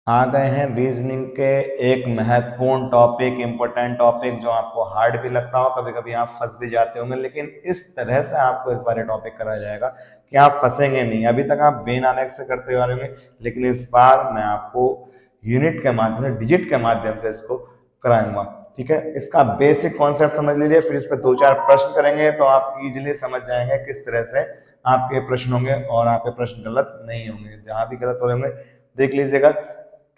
आ गए हैं रीजनिंग के एक महत्वपूर्ण टॉपिक, इंपॉर्टेंट टॉपिक जो आपको हार्ड भी लगता हो, कभी कभी आप फंस भी जाते होंगे, लेकिन इस तरह से आपको इस बारे टॉपिक कराया जाएगा कि आप फंसेंगे नहीं। अभी तक आप बेन एनेक्स से करते आ रहे होंगे, लेकिन इस बार मैं आपको यूनिट के माध्यम से, डिजिट के माध्यम से इसको कराऊंगा। ठीक है, इसका बेसिक कॉन्सेप्ट समझ लीजिए, फिर इस पर 2-4 प्रश्न करेंगे तो आप इजीली समझ जाएंगे किस तरह से आपके प्रश्न होंगे और आपके प्रश्न गलत नहीं होंगे। जहां भी गलत हो रहे होंगे देख लीजिएगा।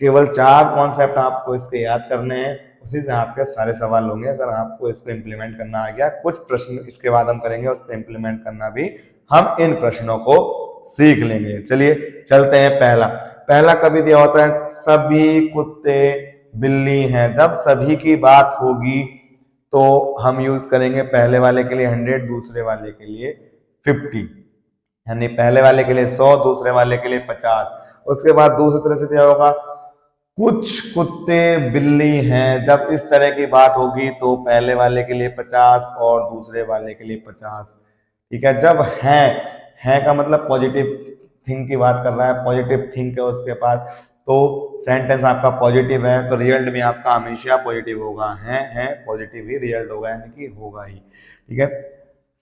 केवल 4 कॉन्सेप्ट आपको इसके याद करने हैं, उसी से आपके सारे सवाल होंगे। अगर आपको इसको इम्प्लीमेंट करना आ गया, कुछ प्रश्न इसके बाद हम करेंगे, उसको इम्प्लीमेंट करना भी हम इन प्रश्नों को सीख लेंगे। चलिए चलते हैं। पहला पहला कभी दिया होता है सभी कुत्ते बिल्ली हैं। जब सभी की बात होगी तो हम यूज करेंगे पहले वाले के लिए 100, दूसरे वाले के लिए 50, यानी पहले वाले के लिए 100, दूसरे वाले के लिए 50। उसके बाद दूसरी तरह से दिया होगा कुछ कुत्ते बिल्ली हैं। जब इस तरह की बात होगी तो पहले वाले के लिए 50 और दूसरे वाले के लिए 50। ठीक है, जब है का मतलब पॉजिटिव थिंग की बात कर रहा है, पॉजिटिव थिंक है उसके पास, तो सेंटेंस आपका पॉजिटिव है तो रिजल्ट भी आपका हमेशा पॉजिटिव होगा। है पॉजिटिव ही रिजल्ट होगा, यानी कि होगा ही। ठीक है,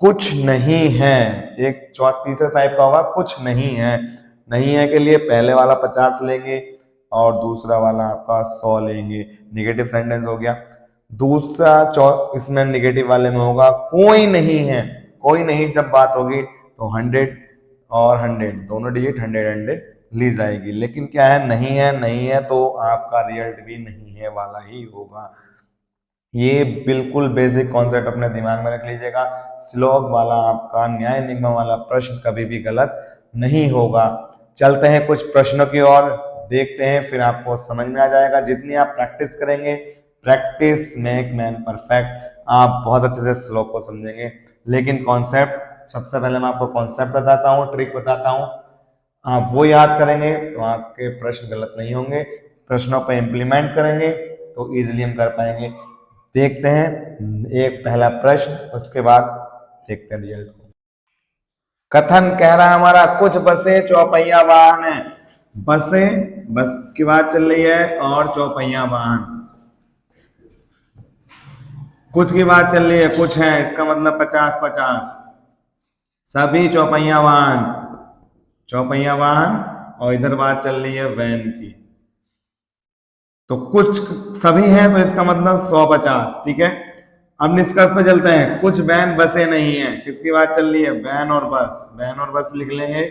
कुछ नहीं है एक तीसरा टाइप का होगा, कुछ नहीं है। नहीं है के लिए पहले वाला 50 लेंगे और दूसरा वाला आपका 100 लेंगे। निगेटिव सेंटेंस हो गया। दूसरा इसमें निगेटिव वाले में होगा कोई नहीं है। कोई नहीं जब बात होगी तो 100 और 100 दोनों डिजिट 100 ली जाएगी। लेकिन क्या है, नहीं है तो आपका रिजल्ट भी नहीं है वाला ही होगा। ये बिल्कुल बेसिक कॉन्सेप्ट अपने दिमाग में रख लीजिएगा। श्लोक वाला आपका न्याय निगम वाला प्रश्न कभी भी गलत नहीं होगा। चलते हैं कुछ प्रश्नों की ओर, देखते हैं, फिर आपको समझ में आ जाएगा। जितनी आप प्रैक्टिस करेंगे, प्रैक्टिस मेक मैन परफेक्ट, आप बहुत अच्छे से श्लोक को समझेंगे। लेकिन कॉन्सेप्ट, सबसे पहले मैं आपको कॉन्सेप्ट बताता हूँ, ट्रिक बताता हूँ। आप वो याद करेंगे तो आपके प्रश्न गलत नहीं होंगे। प्रश्नों पर इम्प्लीमेंट करेंगे तो इजीली हम कर पाएंगे। देखते हैं एक पहला प्रश्न, उसके बाद देखते हैं रिजल्ट को। कथन कह रहा है हमारा कुछ बसें चौपहिया वाहन है। बसें, बस की बात चल रही है, और चौपहिया वाहन, कुछ की बात चल रही है, कुछ है इसका मतलब 50-50। सभी चौपहिया वाहन, चौपहिया वाहन, और इधर बात चल रही है वैन की। तो कुछ सभी हैं तो इसका मतलब 100-50। ठीक है, अब निष्कर्ष पे चलते हैं। कुछ वैन बसें नहीं है, किसकी बात चल रही है, वैन और बस। वैन और बस लिख लेंगे।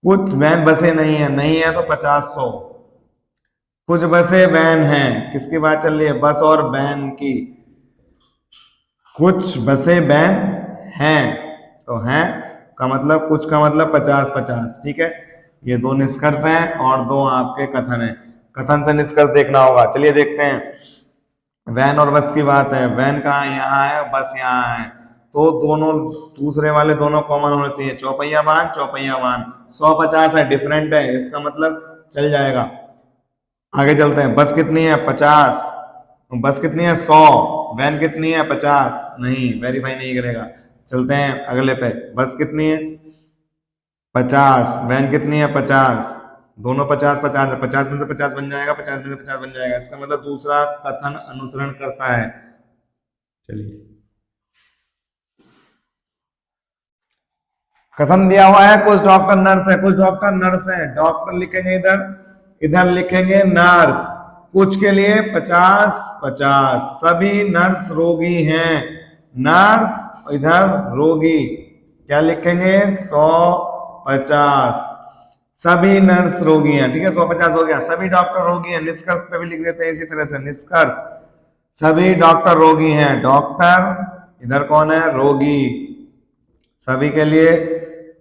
कुछ वैन बसें नहीं है तो 50-100। कुछ बसें वैन हैं, किसकी बात चल रही है, बस और वैन की। कुछ बसें वैन हैं तो हैं का मतलब, कुछ का मतलब 50-50। ठीक है, ये दो निष्कर्ष हैं और दो आपके कथन हैं। कथन से निष्कर्ष देखना होगा। चलिए देखते हैं। वैन और बस की बात है, वैन कहाँ है, यहाँ है, बस यहाँ है, तो दोनों दूसरे वाले दोनों कॉमन होने चाहिए। चौपहिया वाहन, चौपहिया वाहन, 100-50 है, डिफरेंट है, इसका मतलब चल जाएगा। आगे चलते हैं। बस कितनी है, 50। बस कितनी है, 100। वैन कितनी है, 50। नहीं, वेरीफाई नहीं करेगा। चलते हैं अगले पे। बस कितनी है, 50। वैन कितनी है, 50। दोनों 50-50 है, 50 में से 50 बन जाएगा, 50 में से 50 बन जाएगा, इसका मतलब दूसरा कथन अनुसरण करता है। चलिए, कथन दिया हुआ है कुछ डॉक्टर नर्स है। कुछ डॉक्टर नर्स है, डॉक्टर लिखेंगे इधर, इधर लिखेंगे नर्स। कुछ के लिए 50-50। सभी नर्स रोगी हैं, नर्स इधर रोगी, क्या लिखेंगे, 100-50। सभी नर्स रोगी हैं। ठीक है, 100-50 हो गया। सभी डॉक्टर रोगी हैं, निष्कर्ष पे भी लिख देते हैं इसी तरह से। निष्कर्ष, सभी डॉक्टर रोगी हैं। डॉक्टर इधर कौन है, रोगी। सभी के लिए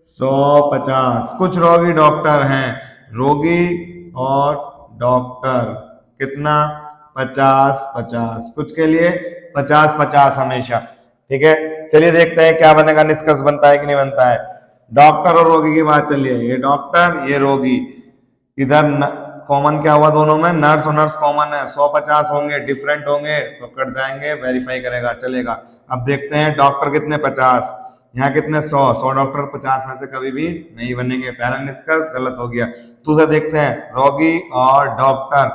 100-50। कुछ रोगी डॉक्टर हैं, रोगी और डॉक्टर कितना, 50-50। कुछ के लिए 50-50 हमेशा। ठीक है, चलिए देखते हैं क्या बनेगा, निष्कर्ष बनता है कि नहीं बनता है। डॉक्टर और रोगी की बात चलिए, ये डॉक्टर ये रोगी। इधर कॉमन क्या हुआ दोनों में, नर्स और नर्स कॉमन है। 100-50 होंगे, डिफरेंट होंगे तो कट जाएंगे, वेरीफाई करेगा, चलेगा। अब देखते हैं डॉक्टर कितने, 50। यहाँ कितने 100 डॉक्टर 50 में से कभी भी नहीं बनेंगे, पहला निष्कर्ष गलत हो गया। दूसरा देखते हैं, रोगी और डॉक्टर,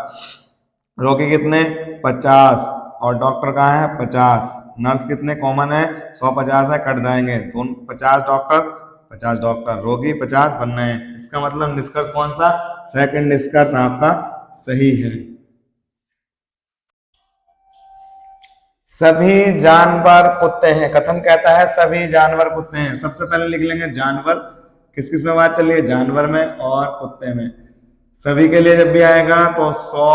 रोगी कितने 50 और डॉक्टर कहाँ है 50, नर्स कितने कॉमन है 100 50 है, कट जाएंगे दोनों 50 डॉक्टर रोगी 50 बनना है। इसका मतलब निष्कर्ष कौन सा, सेकंड निष्कर्ष आपका सही है। सभी जानवर कुत्ते हैं, कथन कहता है सभी जानवर कुत्ते हैं। सबसे पहले लिख लेंगे जानवर, किस किस में बात चल रही है, जानवर में और कुत्ते में। सभी के लिए जब भी आएगा तो 100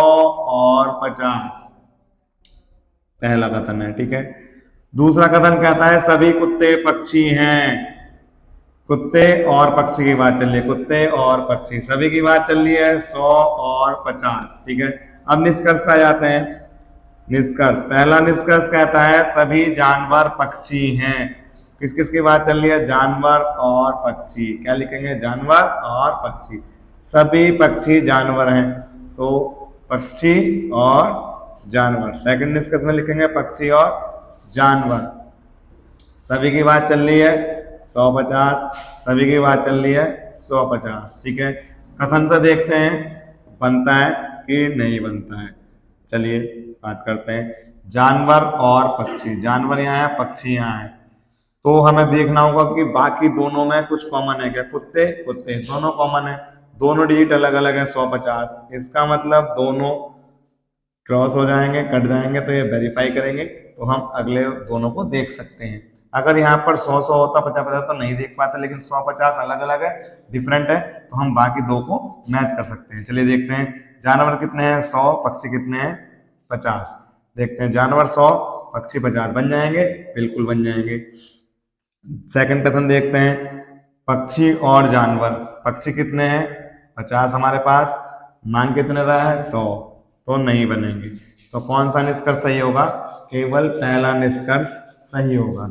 और 50 पहला कथन है, ठीक है। दूसरा कथन कहता है सभी कुत्ते पक्षी हैं, कुत्ते और पक्षी की बात चल रही है, कुत्ते और पक्षी, सभी की बात चल रही है 100 और 50, ठीक है। अब निष्कर्ष पे आ जाते हैं। निष्कर्ष, पहला निष्कर्ष कहता है सभी जानवर पक्षी हैं, किस किस की बात चल रही है, जानवर और पक्षी। क्या लिखेंगे, जानवर और पक्षी, सभी पक्षी जानवर हैं, तो पक्षी और जानवर। सेकंड निष्कर्ष में लिखेंगे पक्षी और जानवर, सभी की बात चल रही है 150, सभी की बात चल रही है 150, ठीक है। कथन से देखते हैं बनता है कि नहीं बनता है। चलिए बात करते हैं, जानवर और पक्षी, जानवर यहाँ है पक्षी यहाँ है, तो हमें देखना होगा कि बाकी दोनों में कुछ कॉमन है क्या, कुत्ते कुत्ते दोनों कॉमन है, दोनों डिजिट अलग अलग है 150, इसका मतलब दोनों क्रॉस हो जाएंगे, कट जाएंगे, तो ये वेरीफाई करेंगे तो हम अगले दोनों को देख सकते हैं। अगर यहाँ पर 100 होता 50 तो नहीं देख पाते, लेकिन 100 50 अलग अलग है, डिफरेंट है, तो हम बाकी दो को मैच कर सकते हैं। चलिए देखते हैं, जानवर कितने हैं 100, पक्षी कितने हैं 50। देखते हैं, जानवर 100 पक्षी 50 बन जाएंगे, बिल्कुल बन जाएंगे। सेकंड कथन देखते हैं, पक्षी और जानवर, पक्षी कितने हैं 50 हमारे पास, मांग कितने रहा है 100, तो नहीं बनेंगे। तो कौन सा निष्कर्ष सही होगा, केवल पहला निष्कर्ष सही होगा।